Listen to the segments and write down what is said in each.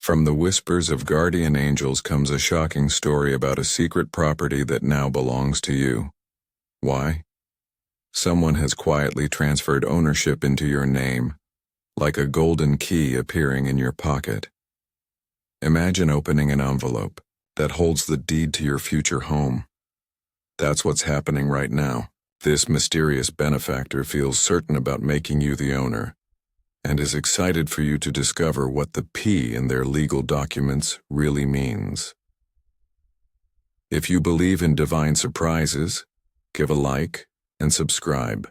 From the whispers of guardian angels comes a shocking story about a secret property that now belongs to you. Why? Someone has quietly transferred ownership into your name, like a golden key appearing in your pocket. Imagine opening an envelope that holds the deed to your future home. That's what's happening right now. This mysterious benefactor feels certain about making you the owner, and is excited for you to discover what the P in their legal documents really means. If you believe in divine surprises, give a like and subscribe.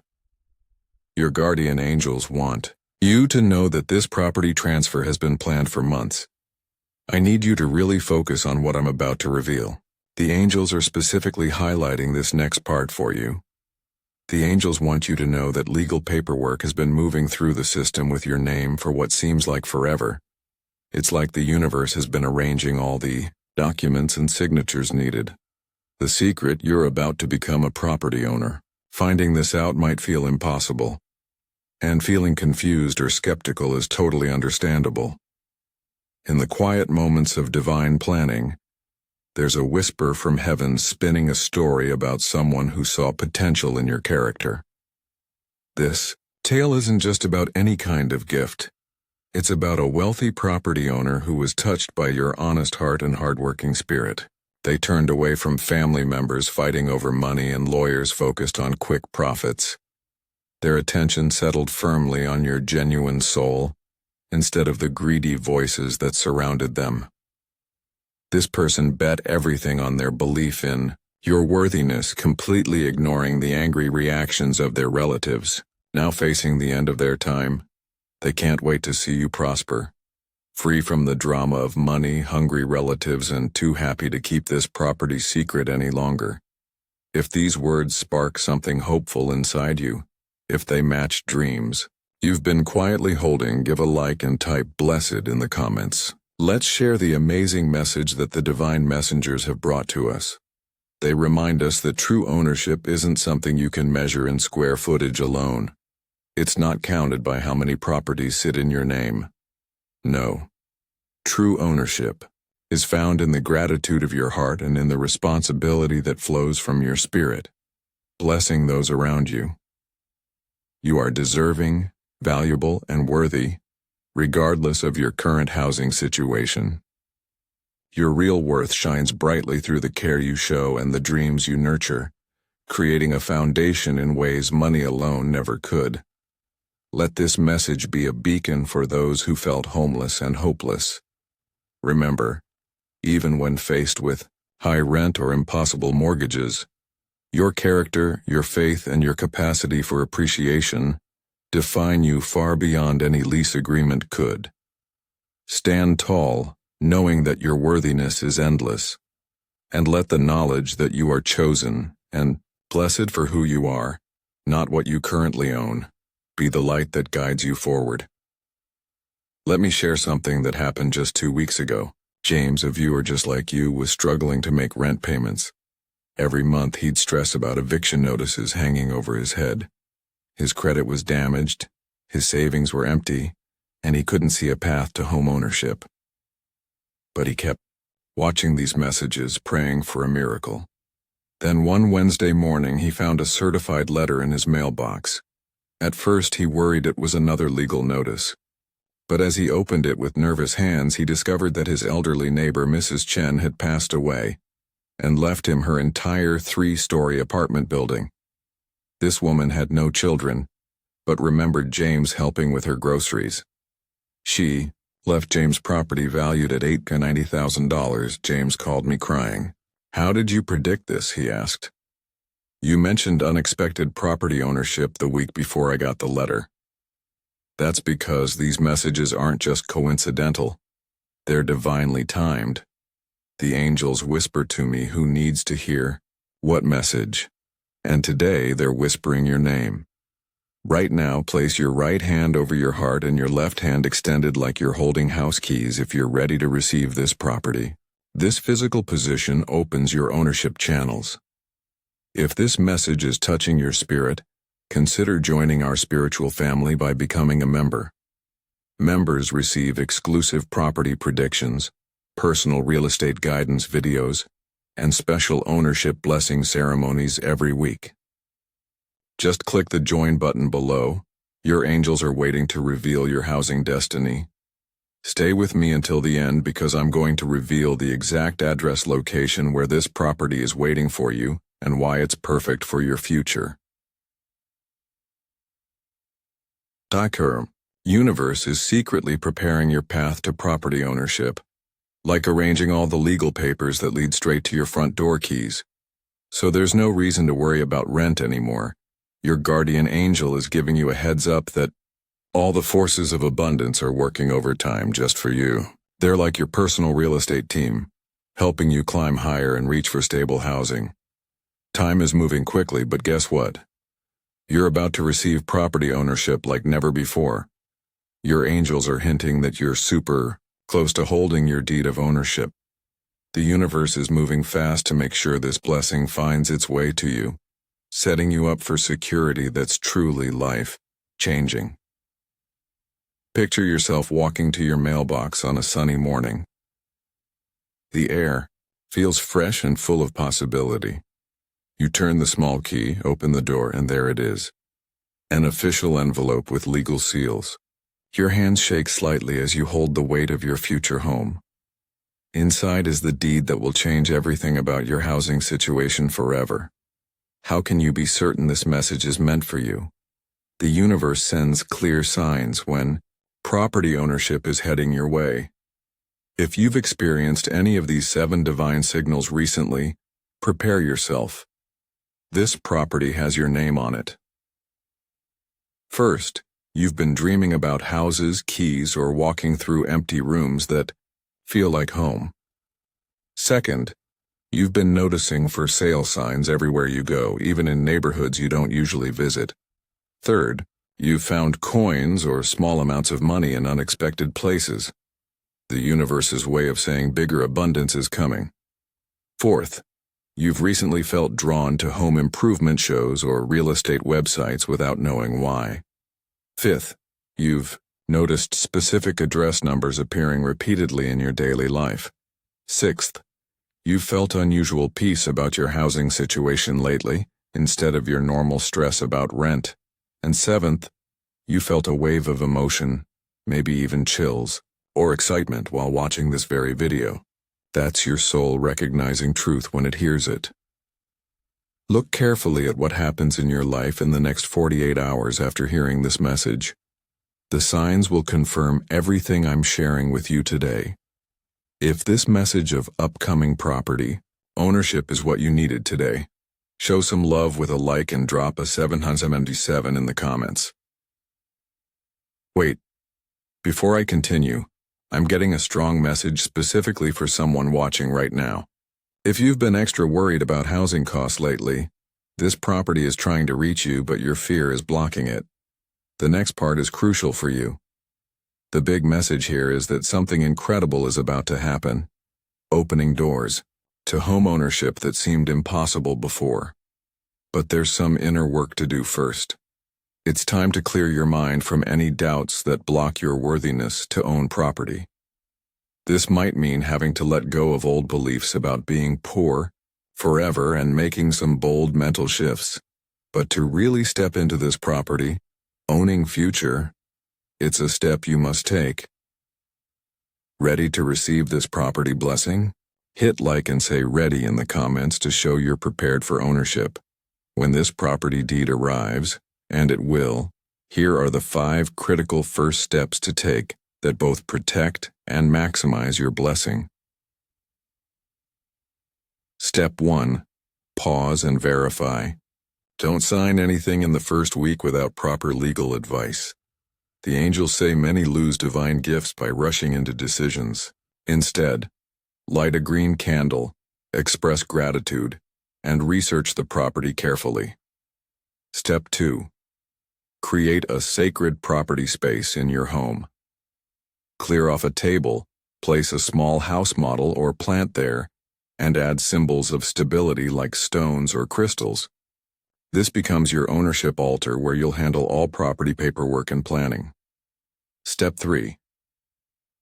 Your guardian angels want you to know that this property transfer has been planned for months. I need you to really focus on what I'm about to reveal. The angels are specifically highlighting this next part for you. The angels want you to know that legal paperwork has been moving through the system with your name for what seems like forever. It's like the universe has been arranging all the documents and signatures needed. The secret: you're about to become a property owner. Finding this out might feel impossible, and feeling confused or skeptical is totally understandable. In the quiet moments of divine planning, there's a whisper from heaven spinning a story about someone who saw potential in your character. This tale isn't just about any kind of gift. It's about a wealthy property owner who was touched by your honest heart and hardworking spirit. They turned away from family members fighting over money and lawyers focused on quick profits. Their attention settled firmly on your genuine soul, instead of the greedy voices that surrounded them. This person bet everything on their belief in your worthiness, completely ignoring the angry reactions of their relatives. Now facing the end of their time, they can't wait to see you prosper, free from the drama of money, hungry relatives, and too happy to keep this property secret any longer. If these words spark something hopeful inside you, if they match dreams you've been quietly holding, give a like and type "blessed" in the comments. Let's share the amazing message that the divine messengers have brought to us. They remind us that true ownership isn't something you can measure in square footage alone. It's not counted by how many properties sit in your name. No. True ownership is found in the gratitude of your heart and in the responsibility that flows from your spirit, blessing those around you. You are deserving, valuable, and worthy, regardless of your current housing situation. Your real worth shines brightly through the care you show and the dreams you nurture, creating a foundation in ways money alone never could. Let this message be a beacon for those who felt homeless and hopeless. Remember, even when faced with high rent or impossible mortgages, your character, your faith, and your capacity for appreciation define you far beyond any lease agreement could. Stand tall, knowing that your worthiness is endless, and let the knowledge that you are chosen and blessed for who you are, not what you currently own, be the light that guides you forward. Let me share something that happened just 2 weeks ago. James, a viewer just like you, was struggling to make rent payments. Every month he'd stress about eviction notices hanging over his head. His credit was damaged, his savings were empty, and he couldn't see a path to home ownership. But he kept watching these messages, praying for a miracle. Then one Wednesday morning he found a certified letter in his mailbox. At first he worried it was another legal notice. But as he opened it with nervous hands, he discovered that his elderly neighbor, Mrs. Chen, had passed away and left him her entire 3-story apartment building. This woman had no children, but remembered James helping with her groceries. She left James property valued at $90,000. James called me crying. "How did you predict this?" he asked. "You mentioned unexpected property ownership the week before I got the letter." That's because these messages aren't just coincidental. They're divinely timed. The angels whisper to me who needs to hear what message. And today they're whispering your name. Right now, place your right hand over your heart and your left hand extended like you're holding house keys if you're ready to receive this property. This physical position opens your ownership channels. If this message is touching your spirit, consider joining our spiritual family by becoming a member. Members receive exclusive property predictions, personal real estate guidance videos, and special ownership blessing ceremonies every week. Just click the join button below. Your angels are waiting to reveal your housing destiny. Stay with me until the end because I'm going to reveal the exact address location where this property is waiting for you and why it's perfect for your future. The universe is secretly preparing your path to property ownership, like arranging all the legal papers that lead straight to your front door keys. So there's no reason to worry about rent anymore. Your guardian angel is giving you a heads up that all the forces of abundance are working overtime just for you. They're like your personal real estate team, helping you climb higher and reach for stable housing. Time is moving quickly, but guess what? You're about to receive property ownership like never before. Your angels are hinting that you're super close to holding your deed of ownership. The universe is moving fast to make sure this blessing finds its way to you, setting you up for security that's truly life-changing. Picture yourself walking to your mailbox on a sunny morning. The air feels fresh and full of possibility. You turn the small key, open the door, and there it is. An official envelope with legal seals. Your hands shake slightly as you hold the weight of your future home. Inside is the deed that will change everything about your housing situation forever. How can you be certain this message is meant for you? The universe sends clear signs when property ownership is heading your way. If you've experienced any of these 7 divine signals recently, prepare yourself. This property has your name on it. First, you've been dreaming about houses, keys, or walking through empty rooms that feel like home. Second, you've been noticing for sale signs everywhere you go, even in neighborhoods you don't usually visit. Third, you've found coins or small amounts of money in unexpected places. The universe's way of saying bigger abundance is coming. Fourth, you've recently felt drawn to home improvement shows or real estate websites without knowing why. Fifth, you've noticed specific address numbers appearing repeatedly in your daily life. Sixth, you've felt unusual peace about your housing situation lately, instead of your normal stress about rent. And seventh, you felt a wave of emotion, maybe even chills, or excitement while watching this very video. That's your soul recognizing truth when it hears it. Look carefully at what happens in your life in the next 48 hours after hearing this message. The signs will confirm everything I'm sharing with you today. If this message of upcoming property ownership is what you needed today, show some love with a like and drop a 777 in the comments. Wait, before I continue, I'm getting a strong message specifically for someone watching right now. If you've been extra worried about housing costs lately, this property is trying to reach you, but your fear is blocking it. The next part is crucial for you. The big message here is that something incredible is about to happen, opening doors to home ownership that seemed impossible before. But there's some inner work to do first. It's time to clear your mind from any doubts that block your worthiness to own property. This might mean having to let go of old beliefs about being poor forever and making some bold mental shifts. But to really step into this property, owning future, it's a step you must take. Ready to receive this property blessing? Hit like and say ready in the comments to show you're prepared for ownership. When this property deed arrives, and it will, here are the 5 critical first steps to take that both protect and maximize your blessing. Step 1. Pause and verify. Don't sign anything in the first week without proper legal advice. The angels say many lose divine gifts by rushing into decisions. Instead, light a green candle, express gratitude, and research the property carefully. Step 2. Create a sacred property space in your home. Clear off a table, place a small house model or plant there, and add symbols of stability like stones or crystals. This becomes your ownership altar where you'll handle all property paperwork and planning. Step 3.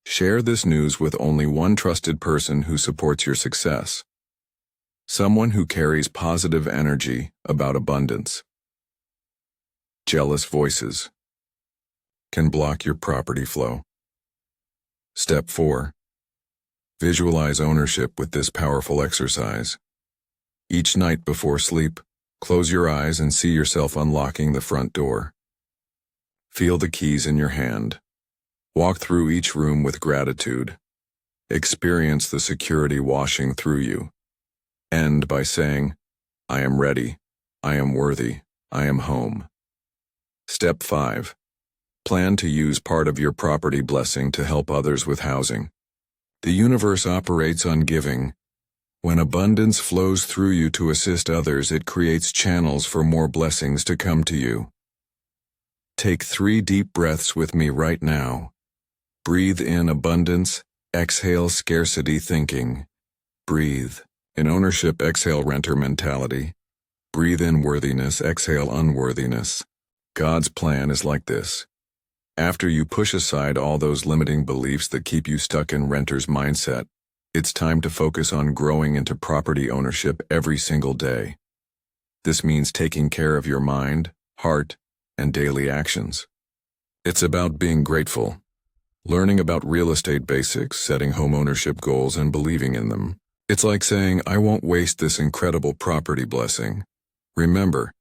Share this news with only one trusted person who supports your success. Someone who carries positive energy about abundance. Jealous voices can block your property flow. Step 4. Visualize ownership with this powerful exercise. Each night before sleep, close your eyes and see yourself unlocking the front door. Feel the keys in your hand. Walk through each room with gratitude. Experience the security washing through you. End by saying, I am ready, I am worthy, I am home. Step 5. Plan to use part of your property blessing to help others with housing. The universe operates on giving. When abundance flows through you to assist others, it creates channels for more blessings to come to you. Take 3 deep breaths with me right now. Breathe in abundance, exhale scarcity thinking. Breathe in ownership, exhale renter mentality. Breathe in worthiness, exhale unworthiness. God's plan is like this. After you push aside all those limiting beliefs that keep you stuck in renter's mindset, it's time to focus on growing into property ownership every single day. This means taking care of your mind, heart, and daily actions. It's about being grateful, learning about real estate basics, setting home ownership goals, and believing in them. It's like saying, I won't waste this incredible property blessing. Remember,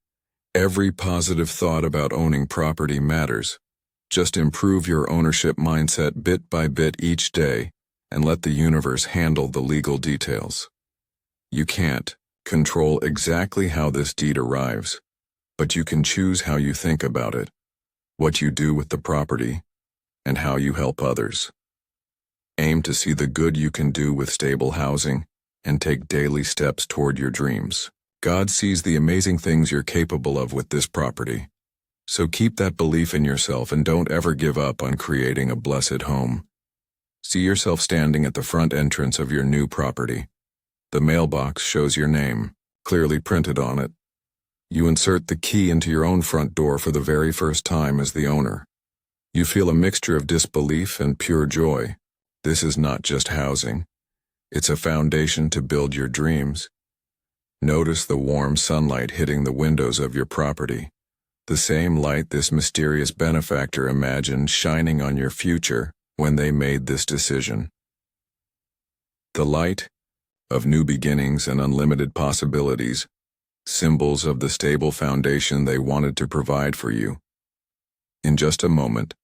every positive thought about owning property matters. Just improve your ownership mindset bit by bit each day and let the universe handle the legal details. You can't control exactly how this deed arrives, but you can choose how you think about it, what you do with the property, and how you help others. Aim to see the good you can do with stable housing and take daily steps toward your dreams. God sees the amazing things you're capable of with this property. So keep that belief in yourself and don't ever give up on creating a blessed home. See yourself standing at the front entrance of your new property. The mailbox shows your name, clearly printed on it. You insert the key into your own front door for the very first time as the owner. You feel a mixture of disbelief and pure joy. This is not just housing. It's a foundation to build your dreams. Notice the warm sunlight hitting the windows of your property. The same light this mysterious benefactor imagined shining on your future when they made this decision. The light of new beginnings and unlimited possibilities, symbols of the stable foundation they wanted to provide for you. In just a moment,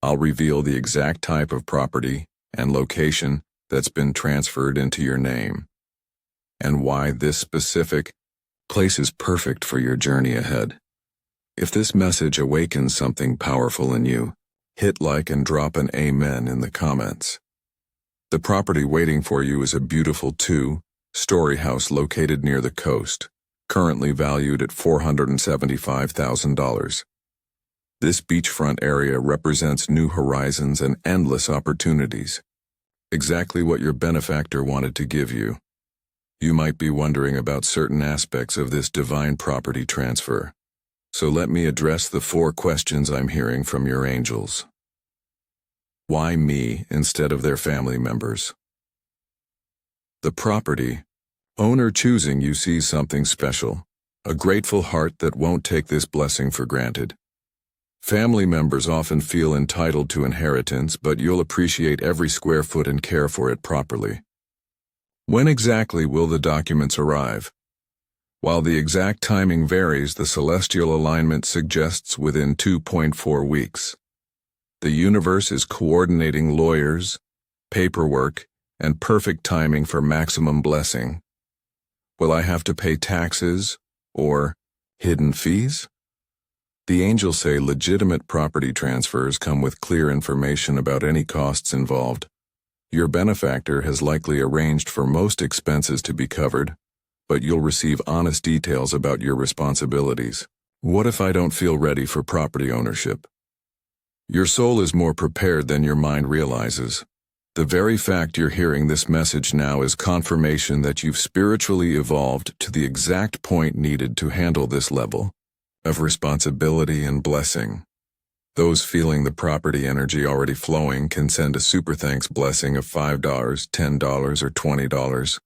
I'll reveal the exact type of property and location that's been transferred into your name, and why this specific place is perfect for your journey ahead. If this message awakens something powerful in you, hit like and drop an amen in the comments. The property waiting for you is a beautiful 2-story house located near the coast, currently valued at $475,000. This beachfront area represents new horizons and endless opportunities. Exactly what your benefactor wanted to give you. You might be wondering about certain aspects of this divine property transfer. So let me address the 4 questions I'm hearing from your angels. Why me instead of their family members? The property owner choosing you sees something special, a grateful heart that won't take this blessing for granted. Family members often feel entitled to inheritance, but you'll appreciate every square foot and care for it properly. When exactly will the documents arrive? While the exact timing varies, the celestial alignment suggests within 2.4 weeks. The universe is coordinating lawyers, paperwork, and perfect timing for maximum blessing. Will I have to pay taxes or hidden fees? The angels say legitimate property transfers come with clear information about any costs involved. Your benefactor has likely arranged for most expenses to be covered, but you'll receive honest details about your responsibilities. What if I don't feel ready for property ownership? Your soul is more prepared than your mind realizes. The very fact you're hearing this message now is confirmation that you've spiritually evolved to the exact point needed to handle this level of responsibility and blessing. Those feeling the property energy already flowing can send a super thanks blessing of $5, $10, or $20.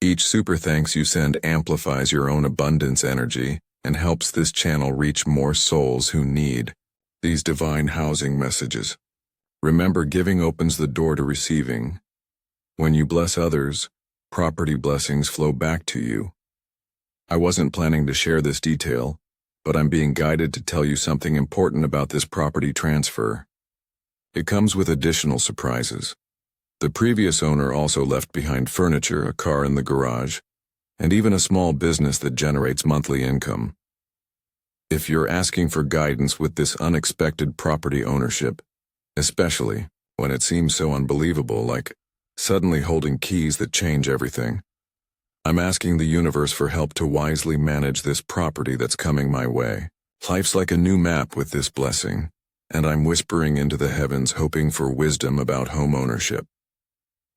Each super thanks you send amplifies your own abundance energy and helps this channel reach more souls who need these divine housing messages. Remember, giving opens the door to receiving. When you bless others, property blessings flow back to you. I wasn't planning to share this detail, but I'm being guided to tell you something important about this property transfer. It comes with additional surprises. The previous owner also left behind furniture, a car in the garage, and even a small business that generates monthly income. If you're asking for guidance with this unexpected property ownership, especially when it seems so unbelievable, like suddenly holding keys that change everything, I'm asking the universe for help to wisely manage this property that's coming my way. Life's like a new map with this blessing, and I'm whispering into the heavens hoping for wisdom about home ownership.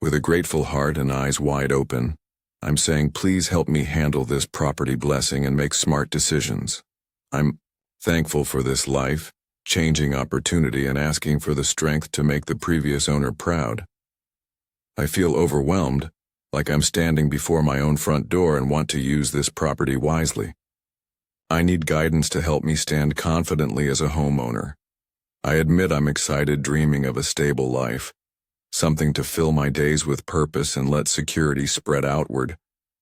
With a grateful heart and eyes wide open, I'm saying, please help me handle this property blessing and make smart decisions. I'm thankful for this life-changing opportunity and asking for the strength to make the previous owner proud. I feel overwhelmed, like I'm standing before my own front door and want to use this property wisely. I need guidance to help me stand confidently as a homeowner. I admit I'm excited, dreaming of a stable life, something to fill my days with purpose and let security spread outward,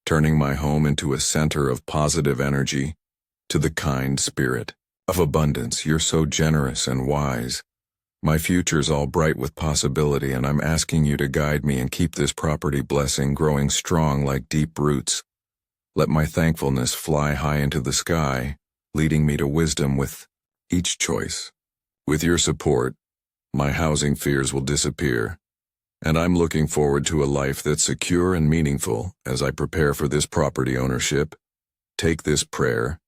turning my home into a center of positive energy. To the kind spirit of abundance, you're so generous and wise. My future's all bright with possibility, and I'm asking you to guide me and keep this property blessing growing strong like deep roots. Let my thankfulness fly high into the sky, leading me to wisdom with each choice. With your support, my housing fears will disappear, and I'm looking forward to a life that's secure and meaningful as I prepare for this property ownership. Take this prayer,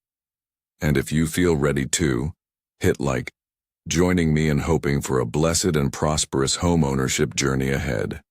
and if you feel ready to, hit like, joining me in hoping for a blessed and prosperous home ownership journey ahead.